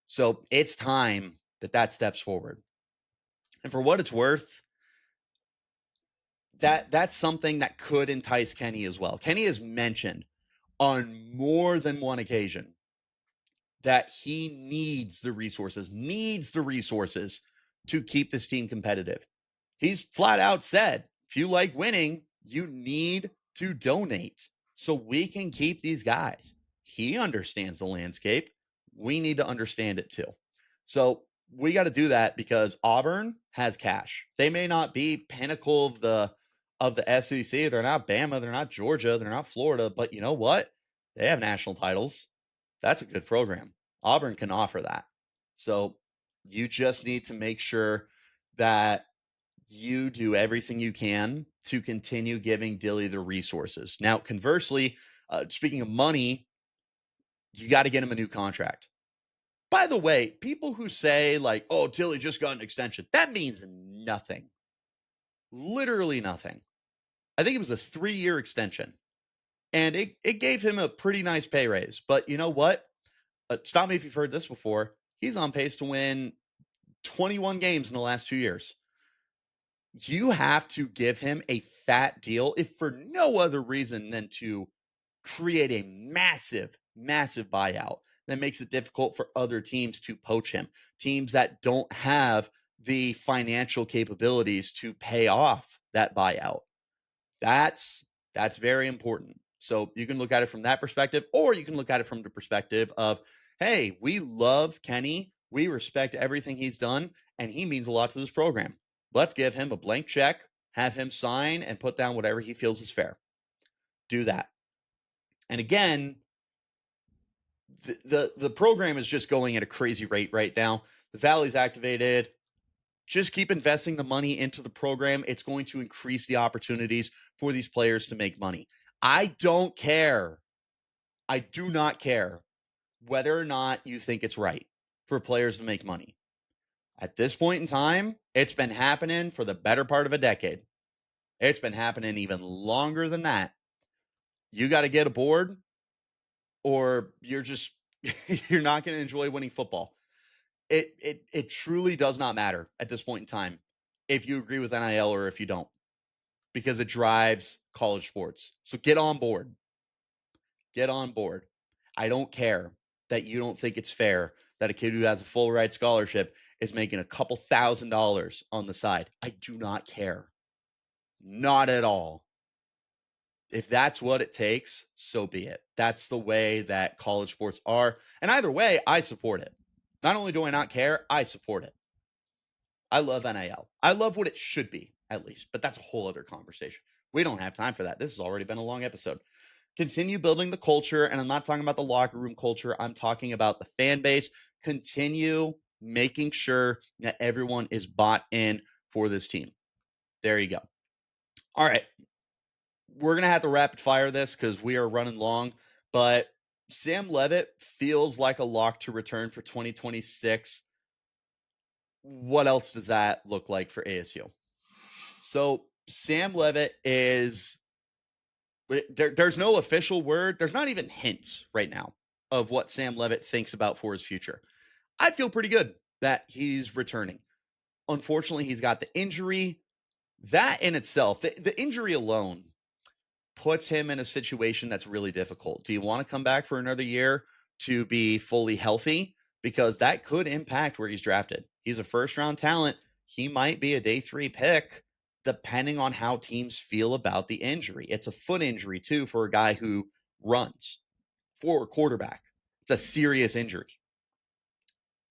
So it's time that steps forward. And for what it's worth, that's something that could entice Kenny as well. Kenny has mentioned on more than one occasion that he needs the resources to keep this team competitive. He's flat out said, if you like winning, you need to donate so we can keep these guys. He understands the landscape. We need to understand it too. So we got to do that because Auburn has cash. They may not be pinnacle of the SEC. They're not Bama. They're not Georgia. They're not Florida. But you know what? They have national titles. That's a good program. Auburn can offer that. So you just need to make sure that you do everything you can to continue giving Dilly the resources. Now, conversely, speaking of money, you got to get him a new contract. By the way, people who say like, oh, Dilly just got an extension, that means nothing. Literally nothing. I think it was a 3-year extension. And it gave him a pretty nice pay raise. But you know what? Stop me if you've heard this before. He's on pace to win 21 games in the last 2 years. You have to give him a fat deal, if for no other reason than to create a massive, massive buyout that makes it difficult for other teams to poach him. Teams that don't have the financial capabilities to pay off that buyout. That's very important. So you can look at it from that perspective, or you can look at it from the perspective of, hey, we love Kenny. We respect everything he's done, and he means a lot to this program. Let's give him a blank check, have him sign, and put down whatever he feels is fair. Do that. And again, the program is just going at a crazy rate right now. The Valley's activated. Just keep investing the money into the program. It's going to increase the opportunities for these players to make money. I don't care. I do not care whether or not you think it's right for players to make money. At this point in time, it's been happening for the better part of a decade. It's been happening even longer than that. You got to get aboard, or you're not going to enjoy winning football. It truly does not matter at this point in time if you agree with NIL or if you don't, because it drives college sports. So get on board. Get on board. I don't care that you don't think it's fair that a kid who has a full ride scholarship is making a couple $1,000s on the side. I do not care. Not at all. If that's what it takes, so be it. That's the way that college sports are. And either way, I support it. Not only do I not care, I support it. I love NIL. I love what it should be, at least. But that's a whole other conversation. We don't have time for that. This has already been a long episode. Continue building the culture. And I'm not talking about the locker room culture. I'm talking about the fan base. Continue making sure that everyone is bought in for this team. There you go. All right. We're going to have to rapid fire this because we are running long. But Sam Leavitt feels like a lock to return for 2026. What else does that look like for ASU? So Sam Leavitt is there's no official word. There's not even hints right now of what Sam Leavitt thinks about for his future. I feel pretty good that he's returning. unfortunately, he's got the injury. That in itself, the injury alone puts him in a situation that's really difficult. Do you want to come back for another year to be fully healthy? Because that could impact where he's drafted. He's a first round talent. He might be a day 3 pick, depending on how teams feel about the injury. It's a foot injury, too, for a guy who runs for a quarterback. It's a serious injury.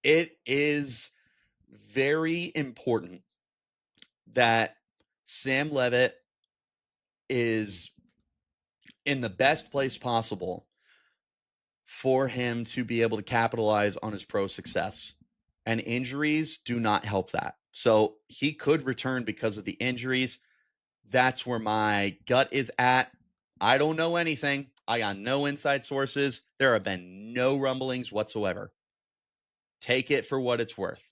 It is very important that Sam Leavitt is in the best place possible for him to be able to capitalize on his pro success. And injuries do not help that. So he could return because of the injuries. That's where my gut is at. I don't know anything. I got no inside sources. There have been no rumblings whatsoever. Take it for what it's worth.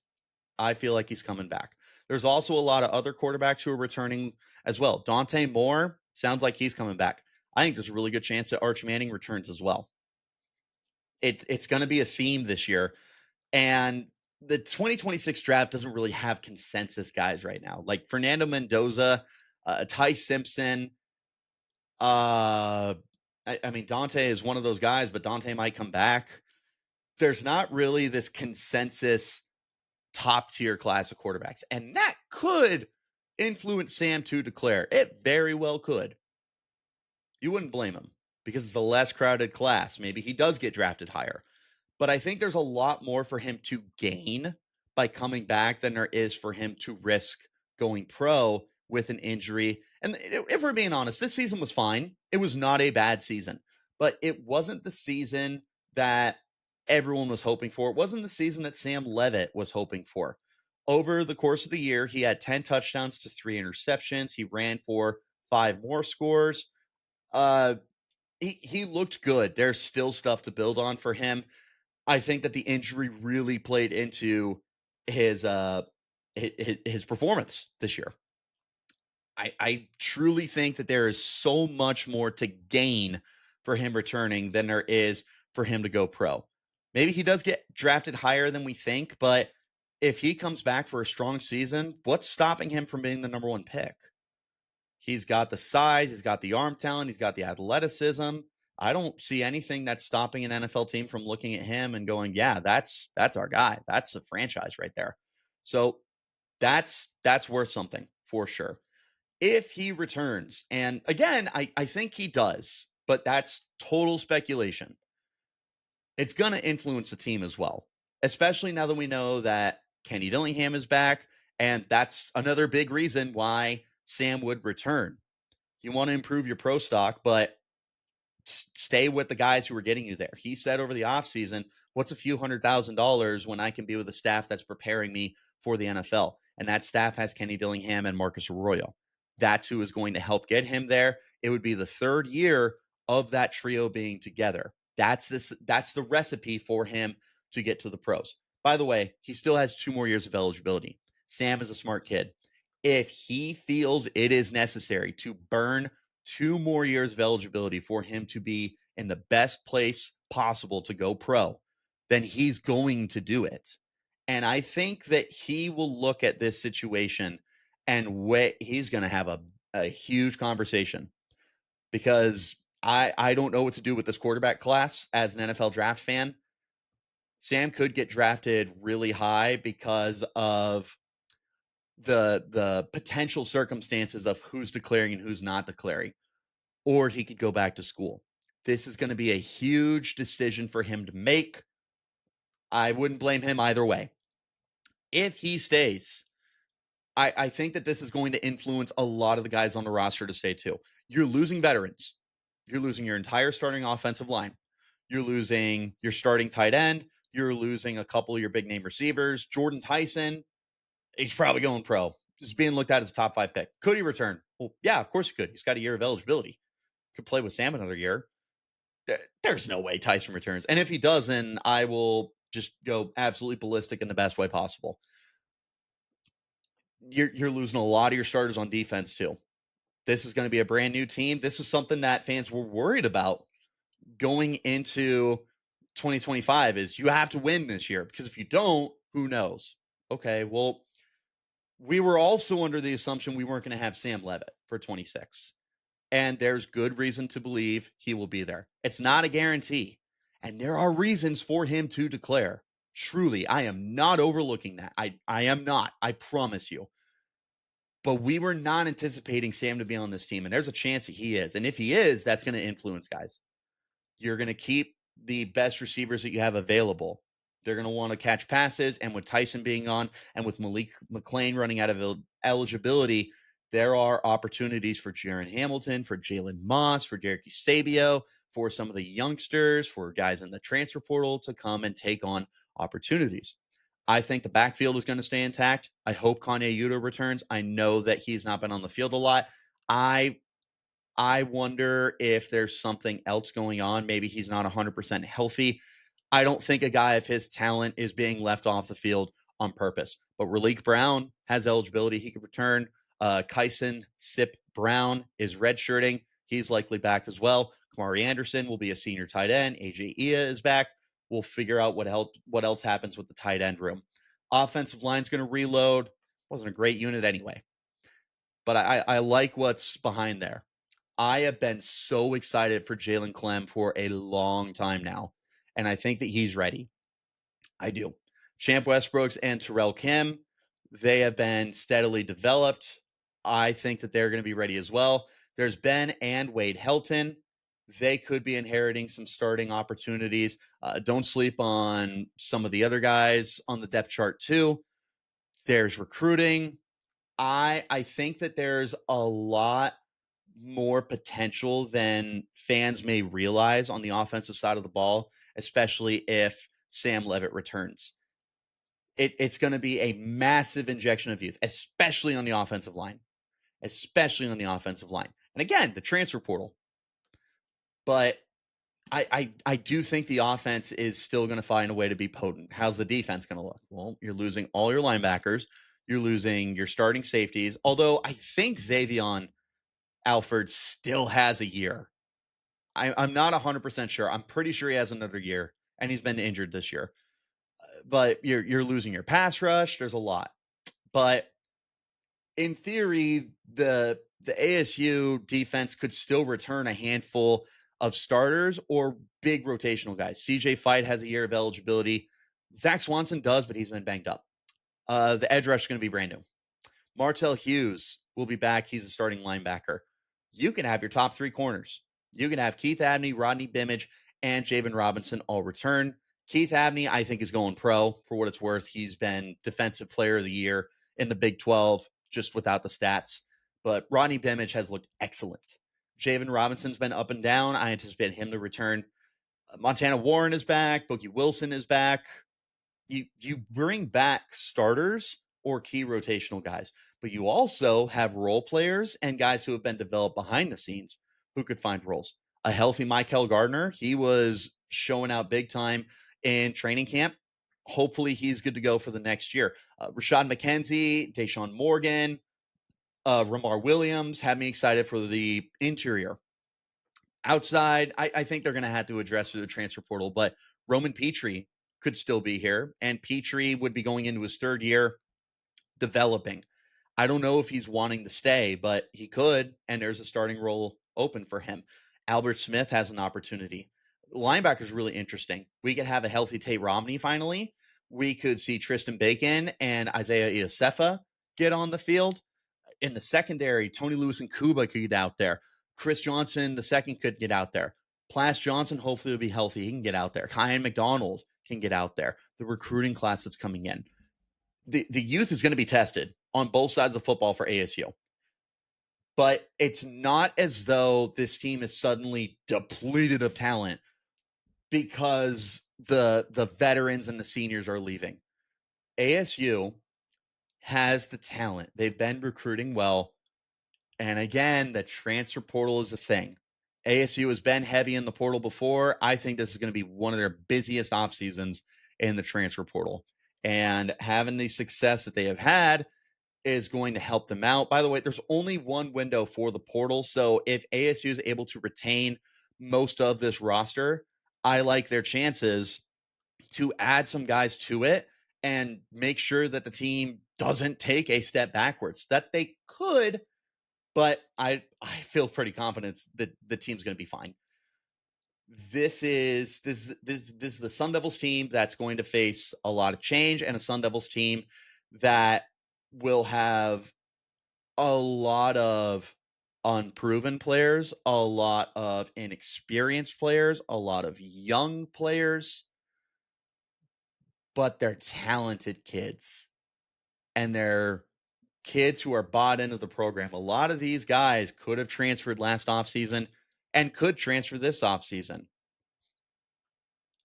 I feel like he's coming back. There's also a lot of other quarterbacks who are returning as well. Dante Moore sounds like he's coming back. I think there's a really good chance that Arch Manning returns as well. It's going to be a theme this year. And the 2026 draft doesn't really have consensus guys right now. Like Fernando Mendoza, Ty Simpson. I mean, Dante is one of those guys, but Dante might come back. There's not really this consensus top tier class of quarterbacks. And that could influence Sam to declare. It very well could. You wouldn't blame him because it's a less crowded class. Maybe he does get drafted higher. But I think there's a lot more for him to gain by coming back than there is for him to risk going pro with an injury. And if we're being honest, this season was fine. It was not a bad season, but it wasn't the season that everyone was hoping for. It wasn't the season that Sam Leavitt was hoping for. Over the course of the year, he had 10 touchdowns to 3 interceptions. He ran for 5 more scores. He looked good. There's still stuff to build on for him. I think that the injury really played into his performance this year. I truly think that there is so much more to gain for him returning than there is for him to go pro. Maybe he does get drafted higher than we think, but if he comes back for a strong season, what's stopping him from being the number 1 pick? He's got the size, he's got the arm talent, he's got the athleticism. I don't see anything that's stopping an NFL team from looking at him and going, yeah, that's our guy. That's a franchise right there. So that's worth something for sure. If he returns, and again, I think he does, but that's total speculation. It's going to influence the team as well, especially now that we know that Kenny Dillingham is back. And that's another big reason why Sam would return. You want to improve your pro stock, but stay with the guys who are getting you there. He said over the offseason, what's a few $100,000 when I can be with a staff that's preparing me for the NFL? And that staff has Kenny Dillingham and Marcus Arroyo. That's who is going to help get him there. It would be the 3rd year of that trio being together. That's the recipe for him to get to the pros. By the way, he still has 2 more years of eligibility. Sam is a smart kid. If he feels it is necessary to burn 2 more years of eligibility for him to be in the best place possible to go pro, then he's going to do it. And I think that he will look at this situation and he's going to have a huge conversation because I don't know what to do with this quarterback class as an NFL draft fan. Sam could get drafted really high because of the potential circumstances of who's declaring and who's not declaring, or he could go back to school. This is going to be a huge decision for him to make. I wouldn't blame him either way. If he stays, I think that this is going to influence a lot of the guys on the roster to stay too. You're losing veterans. You're losing your entire starting offensive line. You're losing your starting tight end. You're losing a couple of your big name receivers. Jordan Tyson, he's probably going pro. He's being looked at as a top 5 pick. Could he return? Well, yeah, of course he could. He's got a year of eligibility. Could play with Sam another year. There's no way Tyson returns. And if he doesn't, I will just go absolutely ballistic in the best way possible. You're losing a lot of your starters on defense too. This is going to be a brand new team. This is something that fans were worried about going into 2025 is you have to win this year because if you don't, who knows? Okay, well, We were also under the assumption we weren't going to have Sam Leavitt for 26. And there's good reason to believe he will be there. It's not a guarantee. And there are reasons for him to declare. Truly, I am not overlooking that. I am not. I promise you. But we were not anticipating Sam to be on this team. And there's a chance that he is. And if he is, that's going to influence guys. You're going to keep the best receivers that you have available. They're going to want to catch passes. And with Tyson being on and with Malik McLean running out of eligibility, there are opportunities for Jaron Hamilton, for Jalen Moss, for Derek Eusebio, for some of the youngsters, for guys in the transfer portal to come and take on opportunities. I think the backfield is going to stay intact. I hope Kanye Yuta returns. I know that he's not been on the field a lot. I wonder if there's something else going on. Maybe he's not 100% healthy. I don't think a guy of his talent is being left off the field on purpose. But Raleek Brown has eligibility. He could return. Kyson Sip Brown is redshirting. He's likely back as well. Kamari Anderson will be a senior tight end. AJ Ia is back. We'll figure out what else happens with the tight end room. Offensive line's going to reload. Wasn't a great unit anyway. But I like what's behind there. I have been so excited for Jalen Clem for a long time now, and I think that he's ready. I do. Champ Westbrooks and Terrell Kim, they have been steadily developed. I think that they're going to be ready as well. There's Ben and Wade Helton. They could be inheriting some starting opportunities. Don't sleep on some of the other guys on the depth chart too. There's recruiting. I think that there's a lot more potential than fans may realize on the offensive side of the ball, especially if Sam Leavitt returns. It's going to be a massive injection of youth, especially on the offensive line. Especially on the offensive line. And again, the transfer portal. But I do think the offense is still going to find a way to be potent. How's the defense going to look? Well, you're losing all your linebackers. You're losing your starting safeties. Although I think Xavion Alford still has a year. I'm not 100% sure. I'm pretty sure he has another year, and he's been injured this year. But you're losing your pass rush. There's a lot. But in theory, the ASU defense could still return a handful of starters or big rotational guys. CJ Fight has a year of eligibility. Zach Swanson does, but he's been banged up. The edge rush is going to be brand new. Martell Hughes will be back. He's a starting linebacker. You can have your top three corners. You can have Keith Abney, Rodney Bimmage, and Javen Robinson all return. Keith Abney, I think, is going pro for what it's worth. He's been Defensive Player of the Year in the Big 12, just without the stats. But Rodney Bimmage has looked excellent. Javen Robinson's been up and down. I anticipate him to return. Montana Warren is back. Boogie Wilson is back. You bring back starters or key rotational guys, but you also have role players and guys who have been developed behind the scenes who could find roles. A healthy Michael Gardner, he was showing out big time in training camp. Hopefully he's good to go for the next year. Rashad McKenzie, Deshaun Morgan, Ramar Williams had me excited for the interior. Outside, I think they're going to have to address through the transfer portal, but Roman Petrie could still be here, and Petrie would be going into his third year developing. I don't know if he's wanting to stay, but he could, and there's a starting role open for him. Albert Smith has an opportunity. Linebacker is really interesting. We could have a healthy Tate Romney finally. We could see Tristan Bacon and Isaiah Iosefa get on the field. In the secondary, Tony Lewis and Kuba could get out there. Chris Johnson, the second, could get out there. Plas Johnson, hopefully, will be healthy. He can get out there. Kyan McDonald can get out there. The recruiting class that's coming in. The youth is going to be tested on both sides of football for ASU. But it's not as though this team is suddenly depleted of talent because the veterans and the seniors are leaving. ASU has the talent. They've been recruiting well. And again, the transfer portal is a thing. ASU has been heavy in the portal before. I think this is going to be one of their busiest off seasons in the transfer portal. And having the success that they have had is going to help them out. By the way, there's only one window for the portal. So if ASU is able to retain most of this roster, I like their chances to add some guys to it and make sure that the team doesn't take a step backwards. That they could, but I feel pretty confident that the team's going to be fine. This is the Sun Devils team that's going to face a lot of change, and a Sun Devils team that will have a lot of unproven players, a lot of inexperienced players, a lot of young players, but they're talented kids. And they're kids who are bought into the program. A lot of these guys could have transferred last offseason and could transfer this offseason.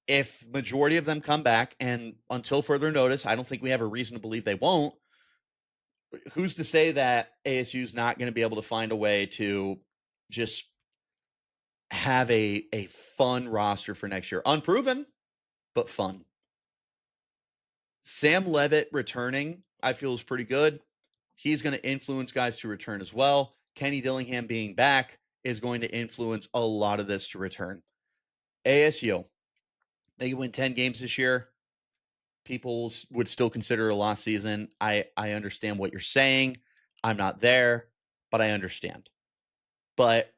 If majority of them come back, and until further notice, I don't think we have a reason to believe they won't, who's to say that ASU is not going to be able to find a way to just have a fun roster for next year? Unproven, but fun. Sam Leavitt returning, I feel, is pretty good. He's going to influence guys to return as well. Kenny Dillingham being back is going to influence a lot of this to return. ASU, they win 10 games this year. People would still consider a lost season. I understand what you're saying. I'm not there, but I understand. But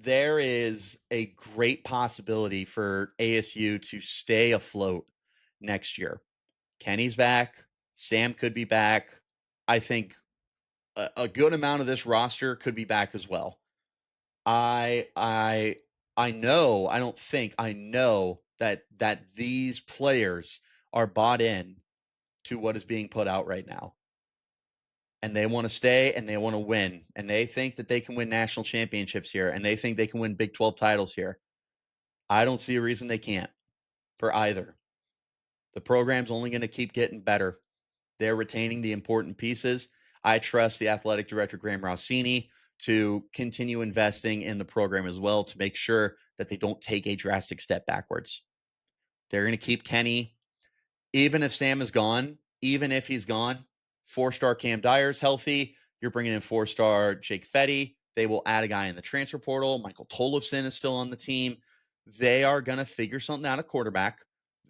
there is a great possibility for ASU to stay afloat next year. Kenny's back. Sam could be back. I think a good amount of this roster could be back as well. I know, I don't think, I know that these players are bought in to what is being put out right now. And they want to stay and they want to win. And they think that they can win national championships here. And they think they can win Big 12 titles here. I don't see a reason they can't for either. The program's only going to keep getting better. They're retaining the important pieces. I trust the athletic director, Graham Rossini, to continue investing in the program as well to make sure that they don't take a drastic step backwards. They're going to keep Kenny. Even if Sam is gone, even if he's gone, 4-star Cam Dyer's healthy. You're bringing in 4-star Jake Fetty. They will add a guy in the transfer portal. Michael Tollefson is still on the team. They are going to figure something out at quarterback.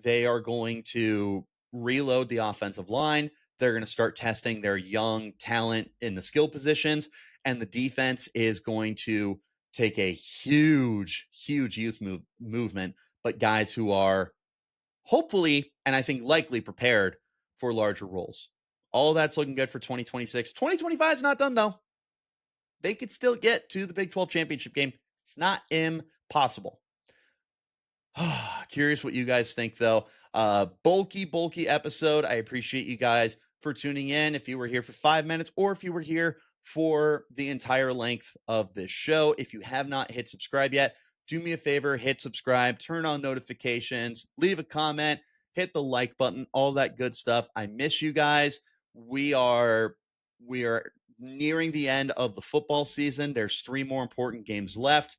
They are going to reload the offensive line. They're going to start testing their young talent in the skill positions. And the defense is going to take a huge youth movement, but guys who are hopefully, and I think likely, prepared for larger roles. All that's looking good for 2026. 2025 is not done, though. They could still get to the Big 12 championship game. It's not impossible. Curious what you guys think, though. Bulky episode. I appreciate you guys for tuning in. If you were here for 5 minutes or if you were here for the entire length of this show, if you have not hit subscribe yet, do me a favor, hit subscribe, turn on notifications, leave a comment, hit the like button, all that good stuff. I miss you guys. We are nearing the end of the football season. There's 3 more important games left.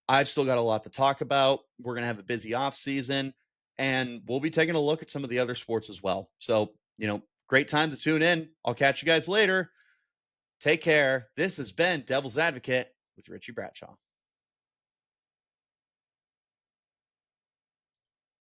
I've still got a lot to talk about. We're going to have a busy off season, and we'll be taking a look at some of the other sports as well. So, great time to tune in. I'll catch you guys later. Take care. This has been Devil's Advocate with Richie Bradshaw.